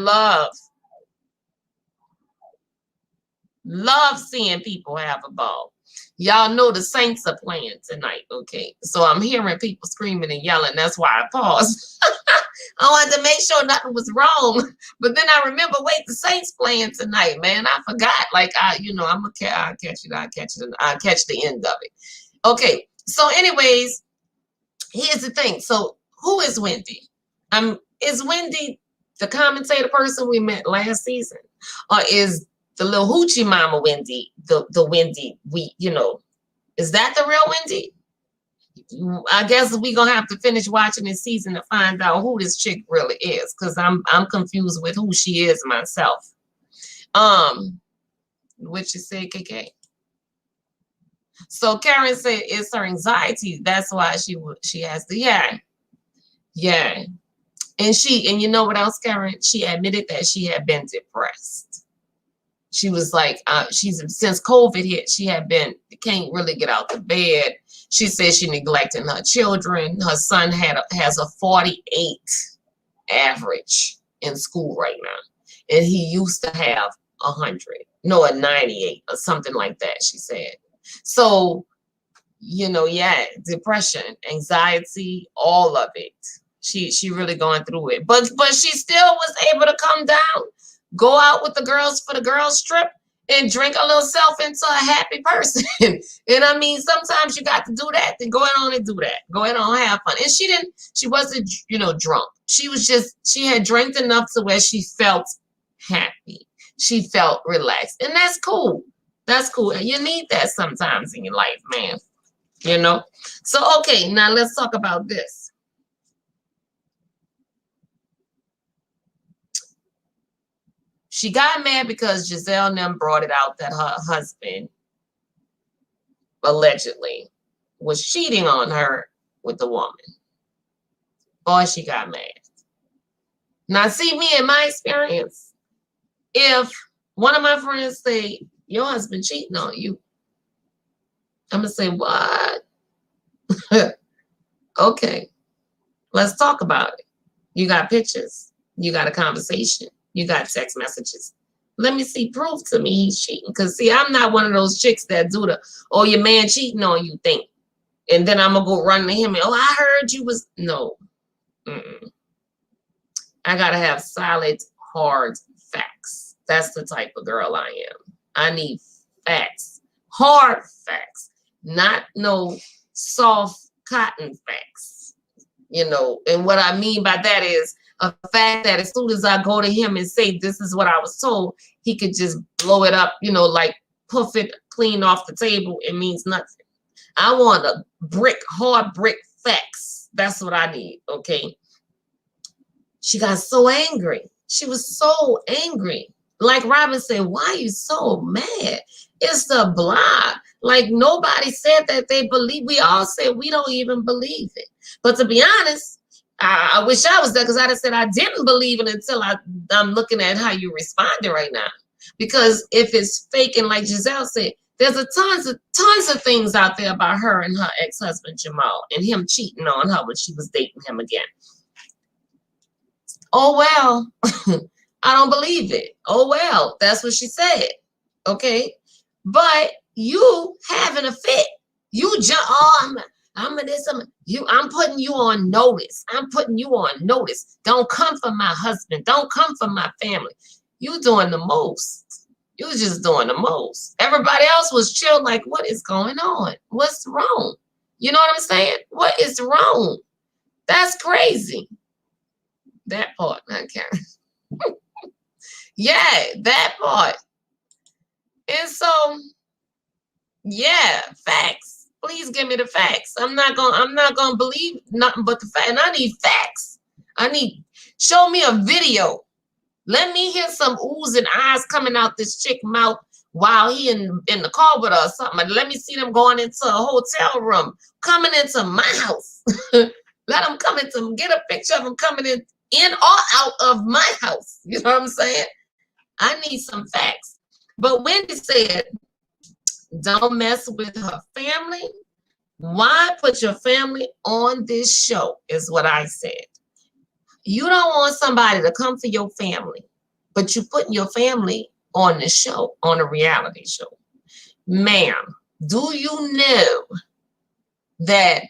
[SPEAKER 1] love seeing people have a ball. Y'all know the Saints are playing tonight, okay? So I'm hearing people screaming and yelling. That's why I paused. I wanted to make sure nothing was wrong. But then I remember, wait, the Saints playing tonight, man. I forgot. Like, I'll catch it. I'll catch the end of it. Okay. So anyways, here's the thing. So who is Wendy? Is Wendy the commentator person we met last season? Or is the little hoochie mama Wendy the Wendy is that the real Wendy? I guess we're going to have to finish watching this season to find out who this chick really is because I'm confused with who she is myself. What you say, KK? So Karen said it's her anxiety. That's why she has the yeah. And you know what else, Karen? She admitted that she had been depressed. She was like, since COVID hit, she can't really get out of bed. She said she neglecting her children. Her son has a 48 average in school right now, and he used to have 100, no, a 98 or something like that. She said. So, depression, anxiety, all of it. She really going through it. But she still was able to come down, go out with the girls for the girls trip, and drink a little self into a happy person. And I mean, sometimes you got to do that. Then go on and do that. Go ahead and have fun. And she wasn't, drunk. She had drank enough to where she felt happy. She felt relaxed. And that's cool. That's cool. And you need that sometimes in your life, man. You know? So, okay, now let's talk about this. She got mad because Gizelle and them brought it out that her husband allegedly was cheating on her with the woman. Boy, she got mad. Now, see, me in my experience, if one of my friends say, your husband cheating on you, I'm going to say, what? Okay, let's talk about it. You got pictures. You got a conversation. You got text messages. Let me see proof to me he's cheating. Because, see, I'm not one of those chicks that do the, oh, your man cheating on you thing. And then I'm going to go run to him and, oh, I heard you was, no. I got to have solid, hard facts. That's the type of girl I am. I need facts. Hard facts. Not no soft cotton facts. You know, and what I mean by that is a fact that as soon as I go to him and say, this is what I was told, he could just blow it up, you know, like puff it clean off the table. It means nothing. I want a hard brick facts. That's what I need, okay? She got so angry. She was so angry. Like Robin said, why are you so mad? It's the blah. Like nobody said that they believe. We all said we don't even believe it. But to be honest, I wish I was there because I'd have said I didn't believe it until I'm looking at how you responded right now. Because if it's fake, and like Gizelle said, there's tons of things out there about her and her ex-husband Jamal and him cheating on her when she was dating him again. Oh, well, I don't believe it. Oh, well, that's what she said. Okay. But you having a fit. You just, oh, I'm putting you on notice. I'm putting you on notice. Don't come for my husband. Don't come for my family. You doing the most. You was just doing the most. Everybody else was chill like, what is going on? What's wrong? You know what I'm saying? What is wrong? That's crazy. That part, not Karen. Yeah, that part. And so, yeah, facts. Please give me the facts. I'm not gonna believe nothing but the fact. And I need facts. Show me a video. Let me hear some oohs and ahs coming out this chick mouth while he in the car with her or something. Let me see them going into a hotel room, coming into my house. Let them come into, get a picture of them coming in or out of my house. You know what I'm saying? I need some facts. But Wendy said, don't mess with her family. Why put your family on this show is what I said. You don't want somebody to come for your family, but you putting your family on the show, on a reality show. Ma'am, do you know that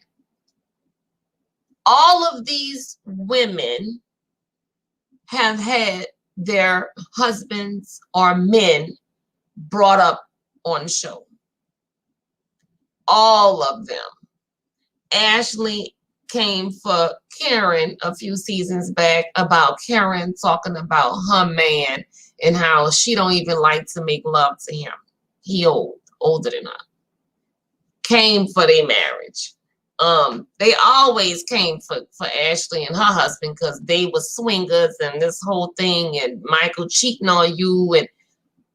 [SPEAKER 1] all of these women have had their husbands or men brought up on the show? All of them. Ashley came for Karen a few seasons back about Karen talking about her man and how she don't even like to make love to him. He older than her. Came for their marriage. They always came for Ashley and her husband because they were swingers and this whole thing and Michael cheating on you and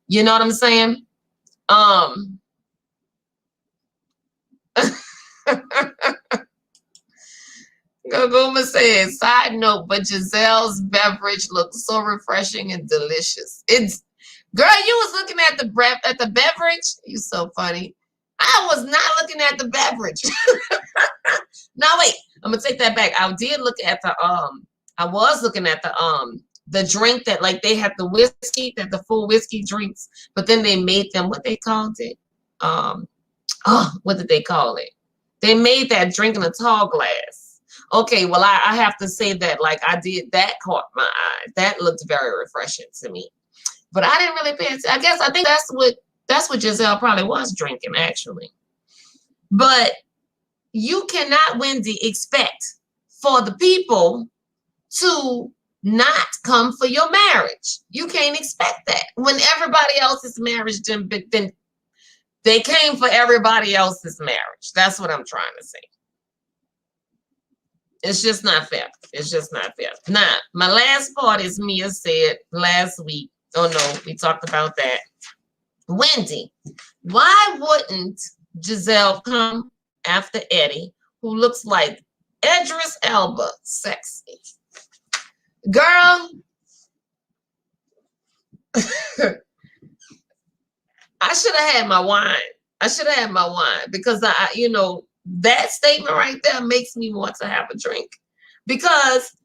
[SPEAKER 1] you know what I'm saying? Goguma says, side note, but Gizelle's beverage looks so refreshing and delicious. It's, girl, you was looking at the beverage. You so funny. I was not looking at the beverage. No, wait, I'm gonna take that back. I did look at I was looking at the drink that like they had the whiskey, that the full whiskey drinks, but then they made them what they called it. What did they call it? They made that drink in a tall glass. Okay, well, I have to say that like I did, that caught my eye. That looked very refreshing to me. But I didn't really pay attention. I think that's what Gizelle probably was drinking, actually. But you cannot, Wendy, expect for the people to not come for your marriage. You can't expect that. When everybody else's marriage then they came for everybody else's marriage. That's what I'm trying to say. It's just not fair. It's just not fair. Now, my last part is Mia said last week. Oh no, we talked about that. Wendy, why wouldn't Gizelle come after Eddie, who looks like Idris Elba sexy? Girl, I should have had my wine. I should have had my wine because that statement right there makes me want to have a drink. Because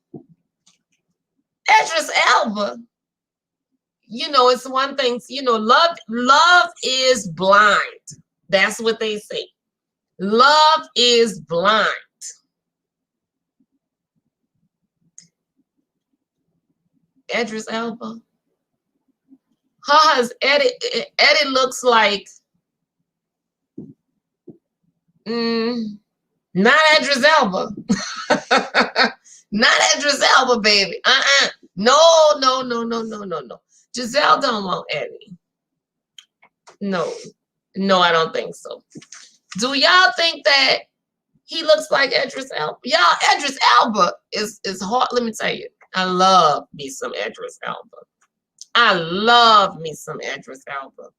[SPEAKER 1] Idris Elba, it's one thing, love is blind. That's what they say. Love is blind. Idris Elba. Eddie looks like not Idris Elba. Not Idris Elba, baby. No. Gizelle don't want Eddie. No, I don't think so. Do y'all think that he looks like Idris Elba? Y'all, Idris Elba is hard. Let me tell you, I love me some Idris Elba. I love me some Idris Elba.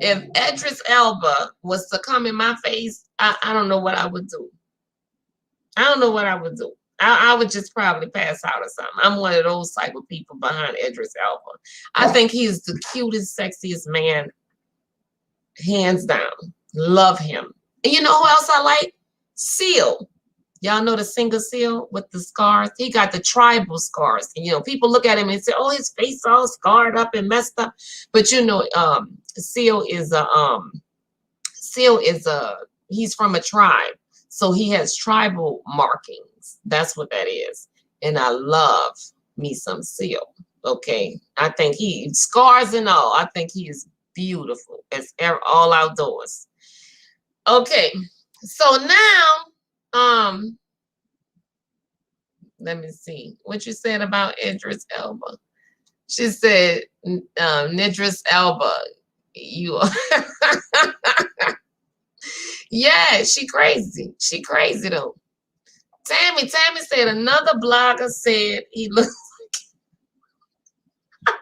[SPEAKER 1] If Idris Elba was to come in my face, I don't know what I would do. I don't know what I would do. I would just probably pass out or something. I'm one of those type of people behind Idris Elba. I think he's the cutest, sexiest man, hands down. Love him. And you know who else I like? Seal. Y'all know the singer Seal with the scars? He got the tribal scars. And, people look at him and say, oh, his face all scarred up and messed up. But Seal is he's from a tribe. So he has tribal markings. That's what that is. And I love me some Seal. Okay. I think scars and all, I think he is beautiful. It's all outdoors. Okay. So now, let me see what you said about Idris Elba. She said, Idris Elba, you are. Yeah, she crazy. She crazy though. Tammy said another blogger said he looks like.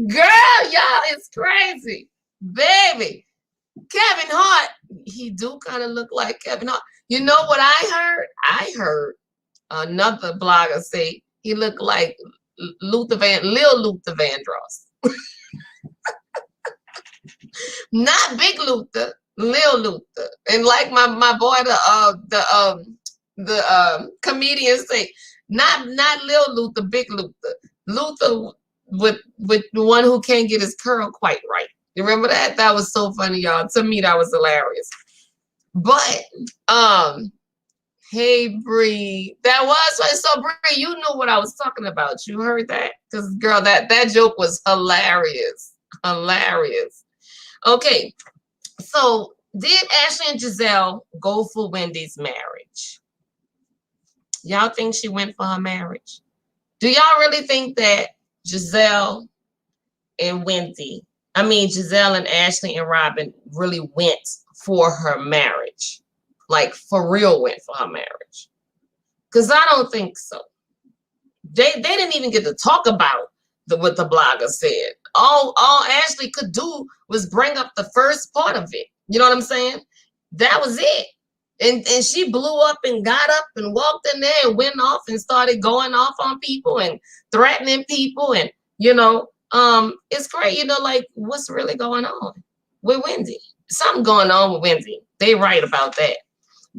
[SPEAKER 1] Girl, y'all, it's crazy. Baby. Kevin Hart, he do kind of look like Kevin Hart. You know what I heard? I heard another blogger say he looked like Lil Luther Vandross. Not Big Luther, Lil Luther. And like my boy, the comedian say, not Lil Luther, Big Luther. Luther with the one who can't get his curl quite right. You remember that? That was so funny, y'all. To me, that was hilarious. But hey Bree, that was funny. So Bree, you knew what I was talking about. You heard that? Because girl, that joke was hilarious. Hilarious. Okay, so did Ashley and Gizelle go for Wendy's marriage? Y'all think she went for her marriage? Do y'all really think that Gizelle and Gizelle and Ashley and Robin really went for her marriage? Like for real went for her marriage? Because I don't think so. They didn't even get to talk about what the blogger said. All Ashley could do was bring up the first part of it. You know what I'm saying? That was it. And she blew up and got up and walked in there and went off and started going off on people and threatening people. And, it's great. Like what's really going on with Wendy? Something going on with Wendy. They right about that.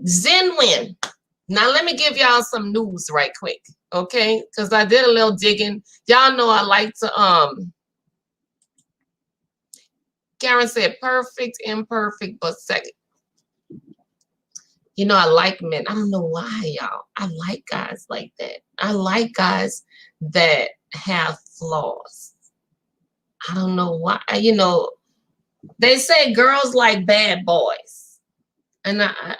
[SPEAKER 1] Zen Win. Now, let me give y'all some news right quick. Okay, because I did a little digging. Y'all know I like to Karen said perfect, imperfect, but second. I like men. I don't know why, y'all. I like guys like that. I like guys that have flaws. I don't know why. They say girls like bad boys. And I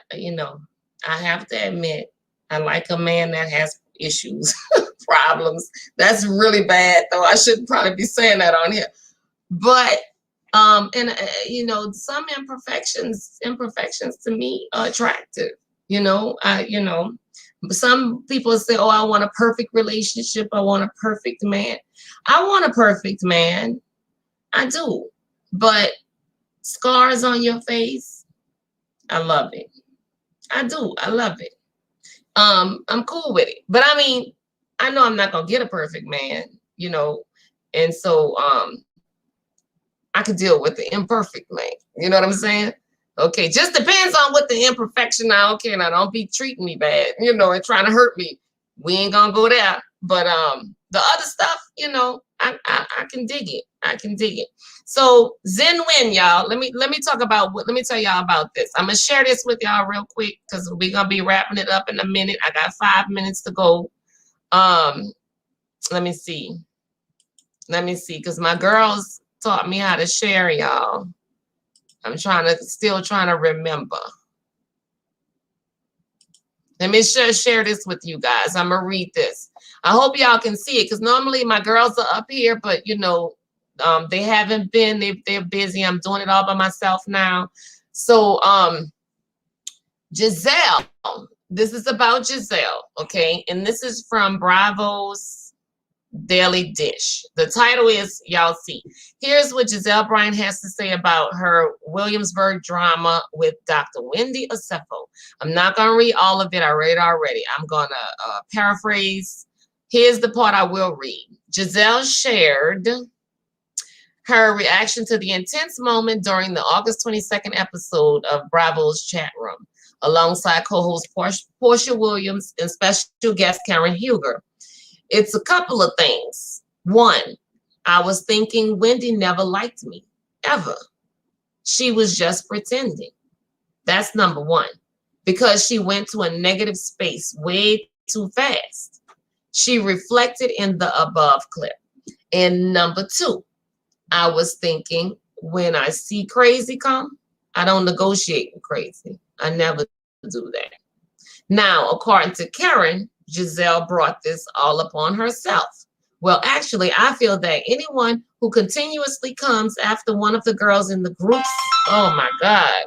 [SPEAKER 1] have to admit, I like a man that has issues, problems. That's really bad, though. I shouldn't probably be saying that on here. But and you know, some imperfections to me are attractive. You know, some people say, "Oh, I want a perfect relationship. I want a perfect man." I want a perfect man. I do, but scars on your face, I love it. I do. I love it. I'm cool with it. But I mean, I know I'm not gonna get a perfect man, you know, and so I could deal with the imperfect man. You know what I'm saying? Okay, just depends on what the imperfection now. Okay, now don't be treating me bad, you know, and trying to hurt me. We ain't gonna go there. But the other stuff, you know, I can dig it. I can dig it. So Zen Win, y'all. Let me talk about what. Let me tell y'all about this. I'm gonna share this with y'all real quick because we're gonna be wrapping it up in a minute. I got 5 minutes to go. Um, let me see. Let me see, because my girls taught me how to share, y'all. I'm still trying to remember. Let me share this with you guys. I'm gonna read this. I hope y'all can see it, because normally my girls are up here, but you know, they haven't been. They're busy. I'm doing it all by myself now. So Gizelle, this is about Gizelle, okay? And this is from Bravo's Daily Dish. The title is, y'all see, here's what Gizelle Bryant has to say about her Williamsburg drama with Dr. Wendy Osefo. I'm not going to read all of it. I read it already. I'm going to paraphrase. Here's the part I will read. Gizelle shared her reaction to the intense moment during the August 22nd episode of Bravo's Chat Room, alongside co-host Portia Williams and special guest Karen Huger. It's a couple of things. One, I was thinking Wendy never liked me, ever. She was just pretending. That's number one, because she went to a negative space way too fast. She reflected in the above clip. And number two, I was thinking, when I see crazy come, I don't negotiate with crazy. I never do that. Now, according to Karen, Gizelle brought this all upon herself. Well, actually, I feel that anyone who continuously comes after one of the girls in the groups, oh my God.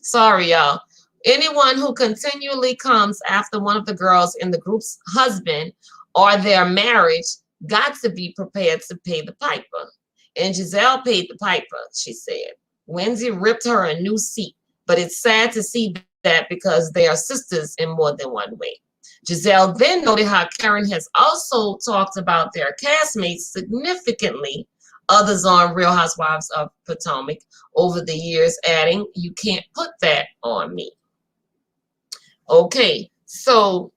[SPEAKER 1] Sorry, y'all. Anyone who continually comes after one of the girls in the group's husband or their marriage got to be prepared to pay the piper. And Gizelle paid the piper, she said. Wendy ripped her a new seat, but it's sad to see that because they are sisters in more than one way. Gizelle then noted how Karen has also talked about their castmates significantly, others on Real Housewives of Potomac over the years, adding, "You can't put that on me." Okay, so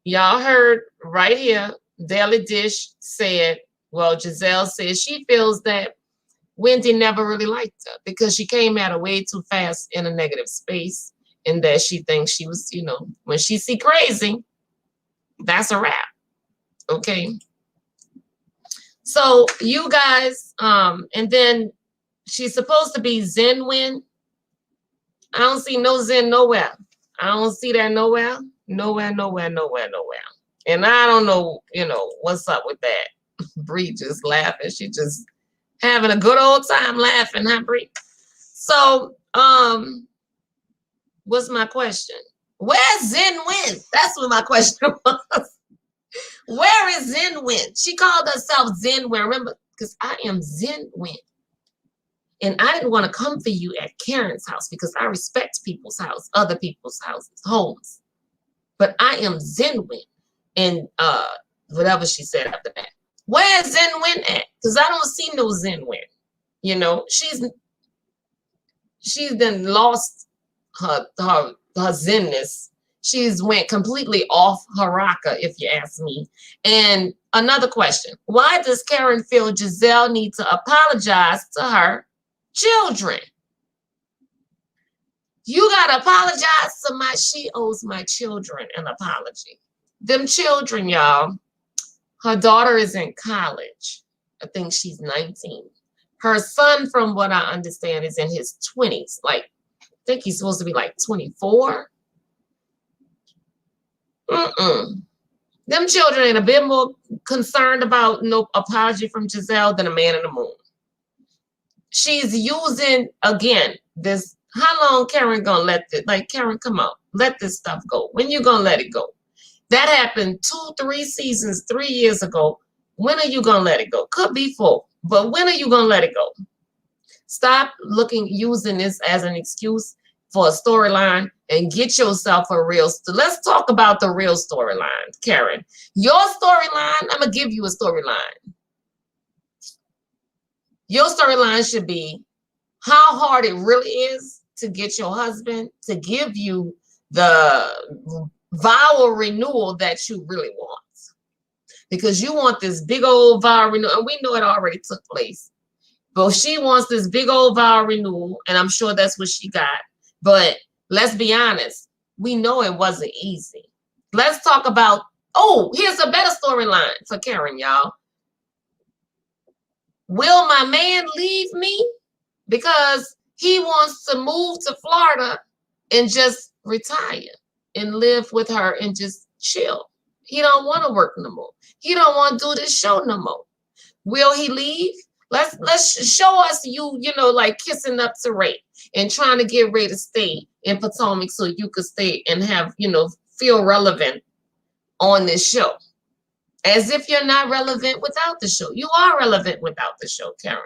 [SPEAKER 1] y'all heard right here, Daily Dish said, well, Gizelle says she feels that Wendy never really liked her because she came at her way too fast in a negative space, and that she thinks she was, you know, when she see crazy, that's a wrap. Okay. So you guys, and then she's supposed to be Zen Win. I don't see no Zen nowhere. I don't see that nowhere. Nowhere. And I don't know, you know, what's up with that. Bree just laughing. She just having a good old time laughing, huh, Bree? So, what's my question? Where's Zen Win? That's what my question was. Where is Zen Win? She called herself Zen Win. Remember, because I am Zen Win. And I didn't want to come for you at Karen's house because I respect people's house, other people's houses, homes. But I am Zen Win. And whatever she said after that. Where's Zen Win at? Because I don't see no Zen Win. You know, she's then lost her zenness. She's went completely off her rocker, if you ask me. And another question, why does Karen feel Gizelle needs to apologize to her children? You gotta apologize to she owes my children an apology. Them children, y'all, her daughter is in college. I think she's 19. Her son, from what I understand, is in his 20s. Like, I think he's supposed to be like 24. Mm-mm. Them children ain't a bit more concerned about no apology from Gizelle than a man in the moon. She's using, again, this, how long Karen gonna let this, like, Karen, come on, let this stuff go. When you gonna let it go? That happened 2, 3 seasons, 3 years ago. When are you gonna let it go? Could be 4, but when are you gonna let it go? Stop using this as an excuse for a storyline and get yourself a real. Let's talk about the real storyline, Karen. Your storyline, I'm gonna give you a storyline. Your storyline should be how hard it really is to get your husband to give you the vow renewal that you really want. Because you want this big old vow renewal, and we know it already took place. But she wants this big old vow renewal, and I'm sure that's what she got. But let's be honest, we know it wasn't easy. Let's talk about, oh, here's a better storyline for Karen, y'all. Will my man leave me because he wants to move to Florida and just retire and live with her and just chill? He don't want to work no more. He don't want to do this show no more. Will he leave? Let's show us you know, like kissing up to Ray and trying to get Ray to stay in Potomac so you could stay and have, you know, feel relevant on this show. As if you're not relevant without the show. You are relevant without the show, Karen.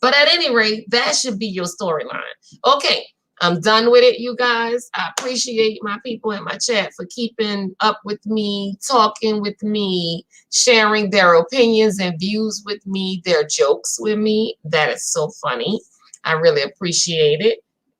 [SPEAKER 1] But at any rate, that should be your storyline. Okay, I'm done with it, you guys. I appreciate my people in my chat for keeping up with me, talking with me, sharing their opinions and views with me, their jokes with me. That is so funny. I really appreciate it.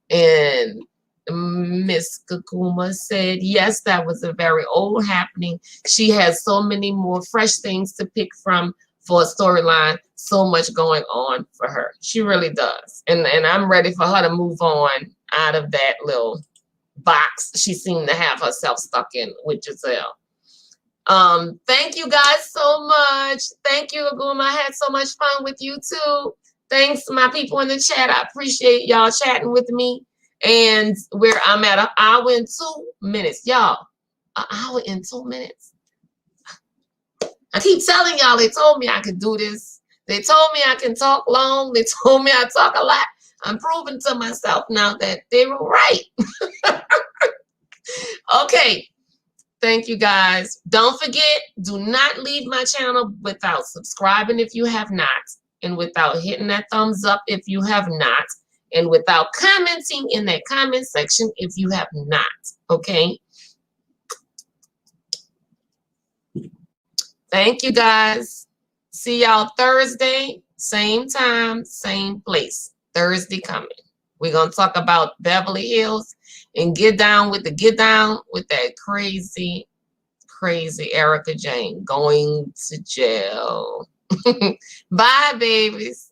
[SPEAKER 1] And Miss Kakuma said, yes, that was a very old happening. She has so many more fresh things to pick from for a storyline. So much going on for her. She really does. And I'm ready for her to move on out of that little box she seemed to have herself stuck in with Gizelle. Thank you guys so much. Thank you, Aguma. I had so much fun with you too. Thanks, my people in the chat. I appreciate y'all chatting with me. And I'm at an hour and 2 minutes. Y'all, an hour and 2 minutes. I keep telling y'all, they told me I could do this. They told me I can talk long. They told me I talk a lot. I'm proving to myself now that they were right. Okay. Thank you, guys. Don't forget, do not leave my channel without subscribing if you have not, and without hitting that thumbs up if you have not, and without commenting in that comment section if you have not, okay? Thank you, guys. See y'all Thursday, same time, same place. Thursday coming. We're going to talk about Beverly Hills and get down with that crazy, crazy Erica Jane going to jail. Bye, babies.